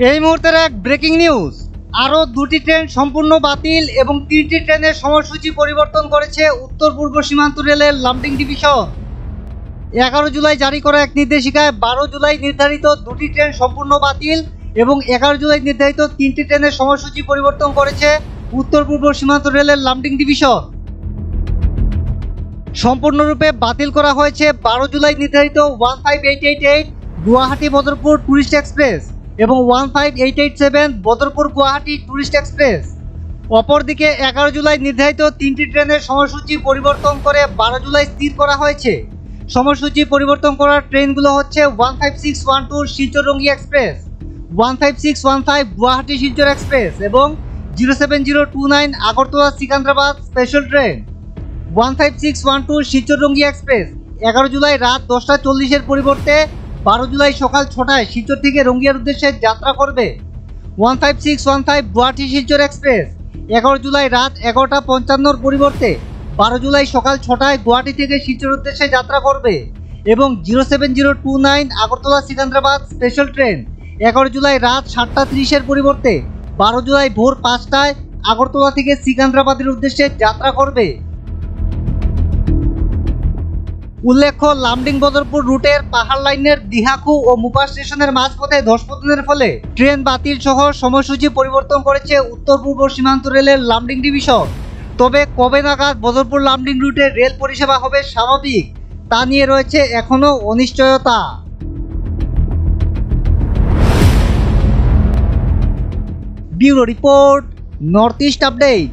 এই মুহূর্তের এক ব্রেকিং নিউজ, আরও দুটি ট্রেন সম্পূর্ণ বাতিল এবং 3টি ট্রেনের সময়সূচি পরিবর্তন করেছে উত্তর পূর্ব সীমান্ত রেলের লামডিং ডিভিশন। 11 জুলাই জারি করা এক নির্দেশিকায় 12 জুলাই নির্ধারিত দুটি ট্রেন সম্পূর্ণ বাতিল এবং 11 জুলাই নির্ধারিত 3টি ট্রেনের সময়সূচি পরিবর্তন করেছে উত্তর পূর্ব সীমান্ত রেলের লামডিং ডিভিশন। সম্পূর্ণরূপে বাতিল করা হয়েছে 12 জুলাই নির্ধারিত 15888 গুয়াহাটি বদরপুর ট্যুরিস্ট এক্সপ্রেস এবং 15887 বদরপুর গুয়াহাটি ট্যুরিস্ট এক্সপ্রেস। অপরদিকে 11 জুলাই নির্ধারিত 3টি ট্রেনের সময়সূচি পরিবর্তন করে 12 জুলাই স্থির করা হয়েছে। সময়সূচি পরিবর্তন করার ট্রেনগুলো হচ্ছে 15612 শিলচর রঙ্গি এক্সপ্রেস, 15615 গুয়াহাটি শিলচর এক্সপ্রেস এবং 07029 Agartala Secunderabad special train. 15612 Silchar Rangiya express 11 July রাত 10টা 40-এর পরিবর্তে 12 জুলাই সকাল 6টায় শিলচর থেকে রঙ্গিয়ার উদ্দেশ্যে যাত্রা করবে। 15615 গুয়াহাটি শিলচর এক্সপ্রেস 11 জুলাই রাত 11টা 55-এর পরিবর্তে 12 জুলাই সকাল 6টায় গুয়াহাটি থেকে শিলচর উদ্দেশ্যে যাত্রা করবে এবং 07029 Agartala Secunderabad special train 11 July রাত 7টা 30-এর পরিবর্তে 12 জুলাই ভোর 5টায় আগরতলা থেকে সিকান্দ্রাবাদের উদ্দেশ্যে যাত্রা করবে। উল্লেখ্য, লামডিং বদরপুর রুটের পাহাড় লাইনের দিহাকু ও মুপা স্টেশনের মাঝপথে ধসপতনের ফলে ট্রেন বাতিল সহ সময়সূচি পরিবর্তন করেছে উত্তর পূর্ব সীমান্ত রেলের লামডিং ডিভিশন। তবে কবে নাগাদ বদরপুর লামডিং রুটে রেল পরিষেবা হবে স্বাভাবিক তা নিয়ে রয়েছে এখনও অনিশ্চয়তা। Bureau report, north east update.